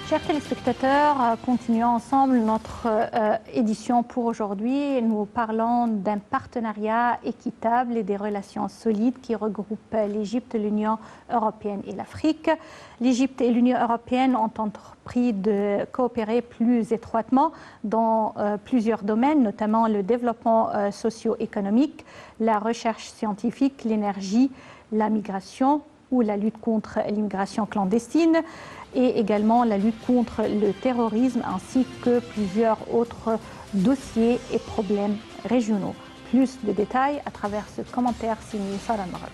Chers téléspectateurs, continuons ensemble notre édition pour aujourd'hui. Nous parlons d'un partenariat équitable et des relations solides qui regroupent l'Égypte, l'Union européenne et l'Afrique. L'Égypte et l'Union européenne ont entrepris de coopérer plus étroitement dans plusieurs domaines, notamment le développement socio-économique, la recherche scientifique, l'énergie, la migration ou la lutte contre l'immigration clandestine, et également la lutte contre le terrorisme ainsi que plusieurs autres dossiers et problèmes régionaux. Plus de détails à travers ce commentaire signé Sarah Marabi.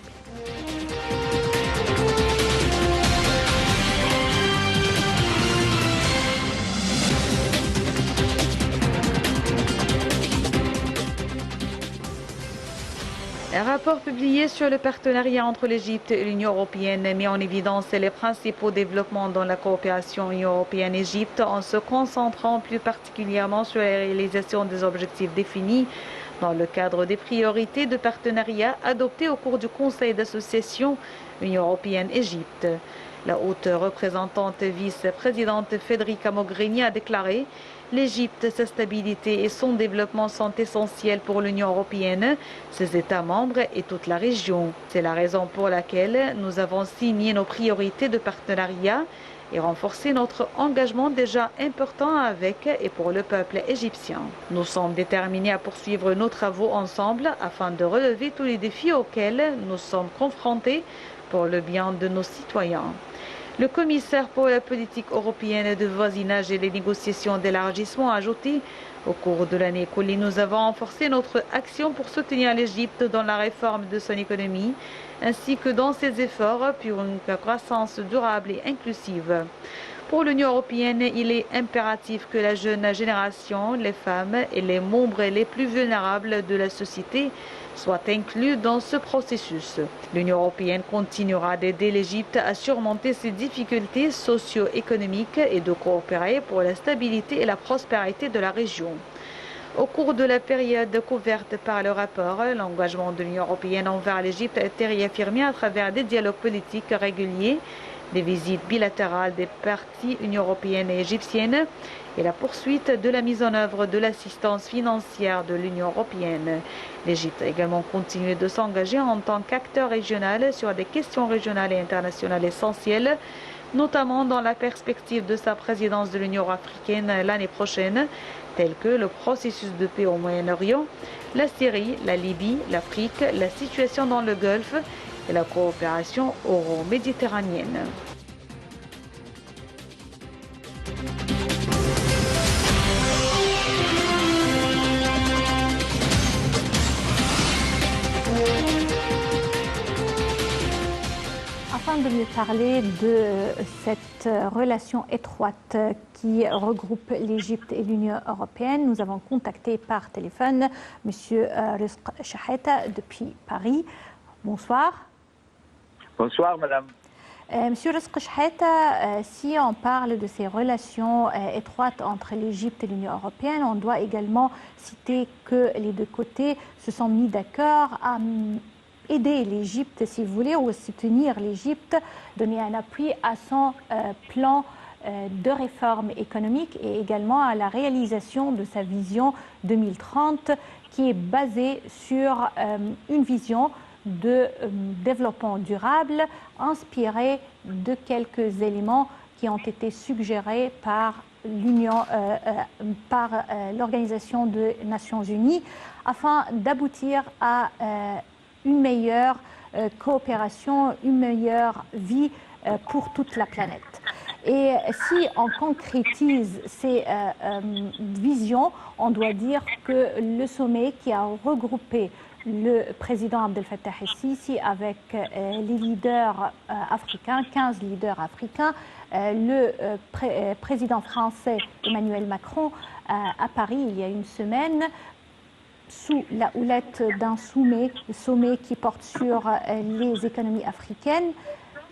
Un rapport publié sur le partenariat entre l'Égypte et l'Union européenne met en évidence les principaux développements dans la coopération Union européenne-Égypte en se concentrant plus particulièrement sur la réalisation des objectifs définis dans le cadre des priorités de partenariat adoptées au cours du Conseil d'association Union européenne-Égypte. La haute représentante vice-présidente Federica Mogherini a déclaré: l'Égypte, sa stabilité et son développement sont essentiels pour l'Union européenne, ses États membres et toute la région. C'est la raison pour laquelle nous avons signé nos priorités de partenariat et renforcé notre engagement déjà important avec et pour le peuple égyptien. Nous sommes déterminés à poursuivre nos travaux ensemble afin de relever tous les défis auxquels nous sommes confrontés pour le bien de nos citoyens. Le commissaire pour la politique européenne de voisinage et les négociations d'élargissement a ajouté: au cours de l'année écoulée, nous avons renforcé notre action pour soutenir l'Égypte dans la réforme de son économie, ainsi que dans ses efforts pour une croissance durable et inclusive. Pour l'Union européenne, il est impératif que la jeune génération, les femmes et les membres les plus vulnérables de la société soient inclus dans ce processus. L'Union européenne continuera d'aider l'Égypte à surmonter ses difficultés socio-économiques et de coopérer pour la stabilité et la prospérité de la région. Au cours de la période couverte par le rapport, l'engagement de l'Union européenne envers l'Égypte a été réaffirmé à travers des dialogues politiques réguliers, des visites bilatérales des parties Union européenne et égyptienne et la poursuite de la mise en œuvre de l'assistance financière de l'Union européenne. L'Égypte a également continué de s'engager en tant qu'acteur régional sur des questions régionales et internationales essentielles, notamment dans la perspective de sa présidence de l'Union africaine l'année prochaine, telles que le processus de paix au Moyen-Orient, la Syrie, la Libye, l'Afrique, la situation dans le Golfe et la coopération euro-méditerranéenne. Afin de mieux parler de cette relation étroite qui regroupe l'Égypte et l'Union européenne, nous avons contacté par téléphone M. Rizk Chaheta depuis Paris. Bonsoir. Bonsoir, madame. Monsieur Rizk Chaheta, si on parle de ces relations étroites entre l'Égypte et l'Union européenne, on doit également citer que les deux côtés se sont mis d'accord à aider l'Égypte, si vous voulez, ou soutenir l'Égypte, donner un appui à son plan de réforme économique et également à la réalisation de sa vision 2030 qui est basée sur une vision de développement durable inspirée de quelques éléments qui ont été suggérés par l'Organisation des Nations Unies afin d'aboutir à une meilleure coopération, une meilleure vie pour toute la planète. Et si on concrétise ces visions, on doit dire que le sommet qui a regroupé le président Abdel Fattah el-Sisi avec les leaders africains, 15 leaders africains, le président français Emmanuel Macron à Paris il y a une semaine, sous la houlette d'un sommet qui porte sur les économies africaines,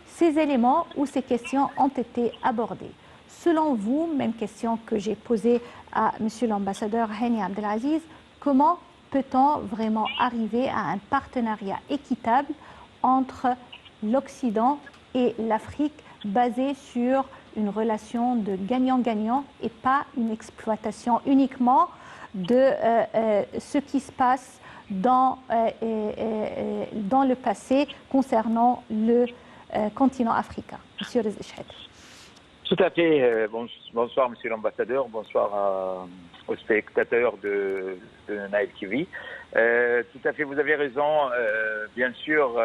ces éléments ou ces questions ont été abordées. Selon vous, même question que j'ai posée à Monsieur l'ambassadeur Hani Abdelaziz, comment peut-on vraiment arriver à un partenariat équitable entre l'Occident et l'Afrique basé sur une relation de gagnant-gagnant et pas une exploitation uniquement de ce qui se passe dans le passé concernant le continent africain. Monsieur Rizk Chehd. Tout à fait. Bonsoir, monsieur l'ambassadeur. Bonsoir aux spectateurs de Nile TV. Tout à fait, vous avez raison. Bien sûr,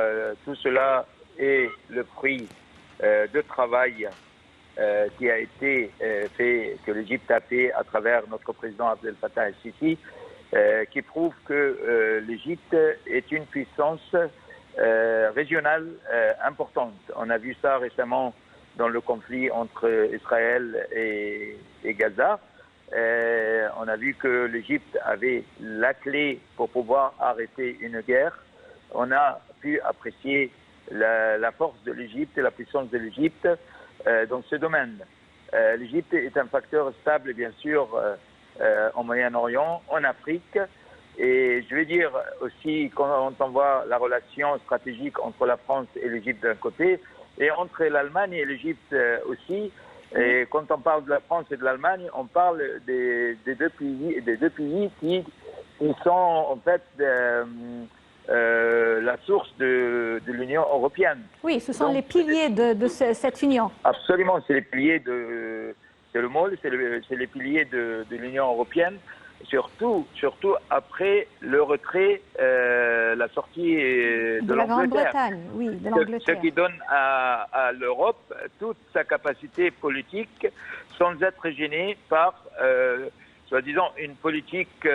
tout cela est le fruit de travail qui a été fait, que l'Égypte a fait à travers notre président Abdel Fattah el-Sisi, qui prouve que l'Égypte est une puissance régionale importante. On a vu ça récemment dans le conflit entre Israël et Gaza. On a vu que l'Égypte avait la clé pour pouvoir arrêter une guerre. On a pu apprécier la force de l'Égypte et la puissance de l'Égypte dans ce domaine. L'Égypte est un facteur stable, bien sûr, en Moyen-Orient, en Afrique. Et je vais dire aussi, quand on voit la relation stratégique entre la France et l'Égypte d'un côté, et entre l'Allemagne et l'Égypte aussi. Et quand on parle de la France et de l'Allemagne, on parle des deux pays qui sont en fait la source de l'Union européenne. Oui, ce sont donc les piliers de cette union. Absolument, c'est les piliers c'est le mot, c'est les piliers de l'Union européenne. Surtout après le retrait, la sortie de la l'Angleterre. Grande-Bretagne, oui, de l'Angleterre. Ce qui donne à l'Europe toute sa capacité politique sans être gênée par, soi-disant, une politique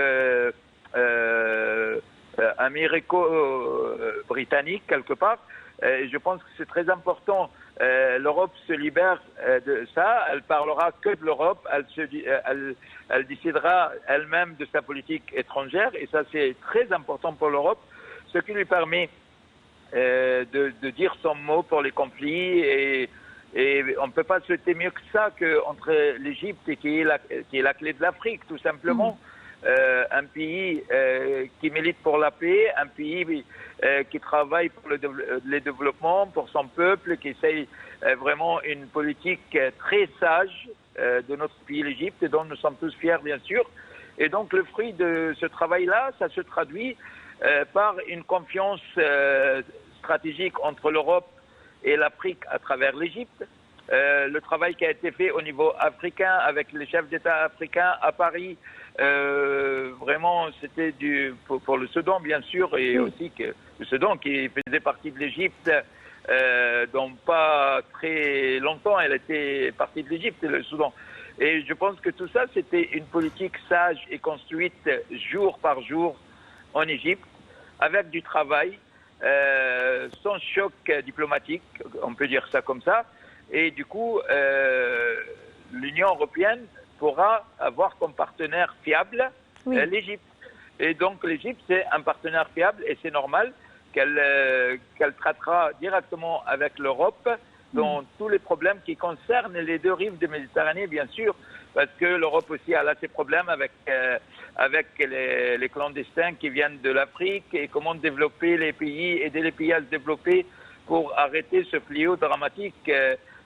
américo-britannique quelque part. Je pense que c'est très important. L'Europe se libère de ça, elle parlera que de l'Europe, elle décidera elle-même de sa politique étrangère et ça c'est très important pour l'Europe, ce qui lui permet de dire son mot pour les conflits et on ne peut pas souhaiter mieux que ça qu'entre l'Égypte qui est la clé de l'Afrique tout simplement. Un pays qui milite pour la paix, un pays qui travaille pour le développement, pour son peuple, qui essaye vraiment une politique très sage de notre pays, l'Égypte, dont nous sommes tous fiers, bien sûr. Et donc, le fruit de ce travail-là, ça se traduit par une confiance stratégique entre l'Europe et l'Afrique à travers l'Égypte. Le travail qui a été fait au niveau africain avec les chefs d'État africains à Paris, vraiment c'était pour le Soudan bien sûr et aussi que le Soudan qui faisait partie de l'Égypte donc pas très longtemps elle était partie de l'Égypte le Soudan et je pense que tout ça c'était une politique sage et construite jour par jour en Égypte avec du travail sans choc diplomatique on peut dire ça comme ça. Et du coup, l'Union européenne pourra avoir comme partenaire fiable l'Égypte. Et donc l'Égypte, c'est un partenaire fiable et c'est normal qu'elle traitera directement avec l'Europe dans tous les problèmes qui concernent les deux rives de Méditerranée, bien sûr, parce que l'Europe aussi a là ses problèmes avec les clandestins qui viennent de l'Afrique et comment développer les pays, aider les pays à se développer pour arrêter ce fléau dramatique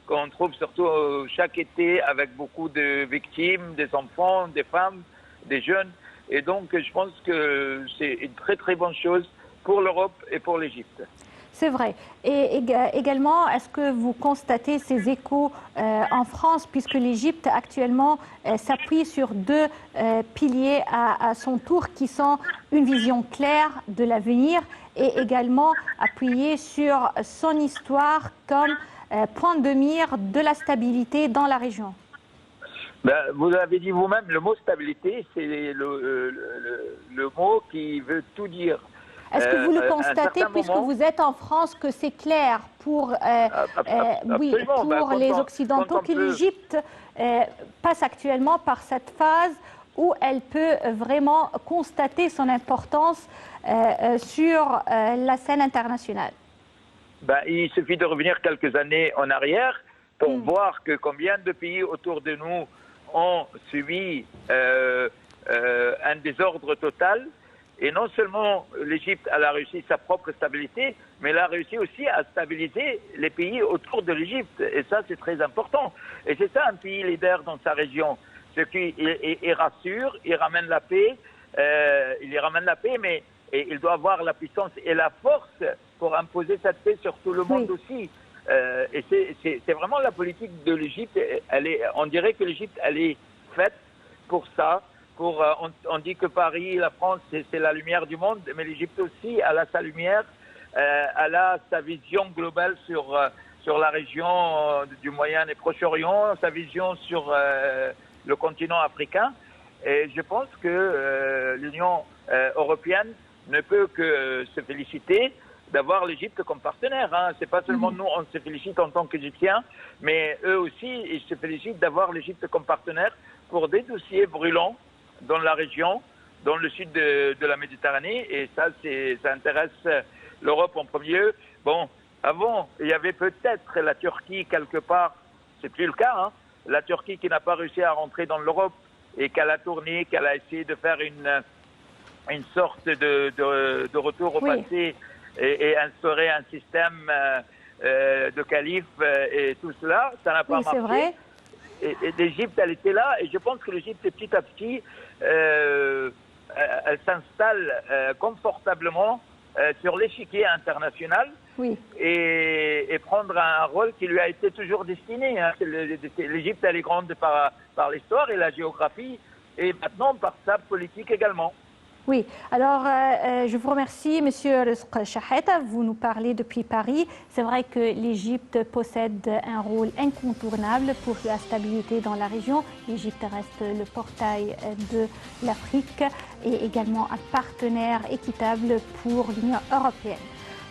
qu'on trouve surtout chaque été avec beaucoup de victimes, des enfants, des femmes, des jeunes. Et donc, je pense que c'est une très très bonne chose pour l'Europe et pour l'Égypte. C'est vrai. Et également, est-ce que vous constatez ces échos en France, puisque l'Égypte actuellement s'appuie sur deux piliers à son tour, qui sont une vision claire de l'avenir et également appuyée sur son histoire comme point de mire de la stabilité dans la région? Vous l'avez dit vous-même, le mot stabilité, c'est le mot qui veut tout dire. Est-ce que vous le constatez, puisque vous êtes en France, que c'est clair pour, les Occidentaux, que l'Égypte passe actuellement par cette phase où elle peut vraiment constater son importance sur la scène internationale? Il suffit de revenir quelques années en arrière pour voir que combien de pays autour de nous ont subi un désordre total. Et non seulement l'Égypte a réussi sa propre stabilité, mais elle a réussi aussi à stabiliser les pays autour de l'Égypte. Et ça, c'est très important. Et c'est ça un pays leader dans sa région. Ce qui il rassure, il ramène la paix, mais il doit avoir la puissance et la force pour imposer cette paix sur tout le monde aussi. Et c'est vraiment la politique de l'Égypte. On dirait que l'Égypte, elle est faite pour ça. On dit que Paris, la France, c'est la lumière du monde, mais l'Égypte aussi, elle a sa lumière, elle a sa vision globale sur la région du Moyen et Proche-Orient, sa vision sur le continent africain. Et je pense que l'Union européenne ne peut que se féliciter d'avoir l'Égypte comme partenaire. C'est pas seulement nous, on se félicite en tant qu'Égyptiens, mais eux aussi, ils se félicitent d'avoir l'Égypte comme partenaire pour des dossiers brûlants dans la région, dans le sud de la Méditerranée. Et ça intéresse l'Europe en premier lieu. Bon, avant, il y avait peut-être la Turquie quelque part, c'est plus le cas, la Turquie qui n'a pas réussi à rentrer dans l'Europe et qu'elle a tourné, qu'elle a essayé de faire une sorte de retour au passé et instaurer un système de calife et tout cela, ça n'a pas marché. C'est vrai. Et l'Égypte, elle était là, et je pense que l'Égypte, petit à petit, elle s'installe confortablement sur l'échiquier international et prendre un rôle qui lui a été toujours destiné. L'Égypte, elle est grande par l'histoire et la géographie, et maintenant par sa politique également. Oui, alors je vous remercie, Monsieur Rizk Chahet. Vous nous parlez depuis Paris. C'est vrai que l'Égypte possède un rôle incontournable pour la stabilité dans la région. L'Égypte reste le portail de l'Afrique et également un partenaire équitable pour l'Union européenne.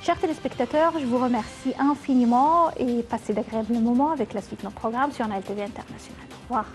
Chers téléspectateurs, je vous remercie infiniment et passez d'agréables moments avec la suite de nos programmes sur Nile TV International. Au revoir.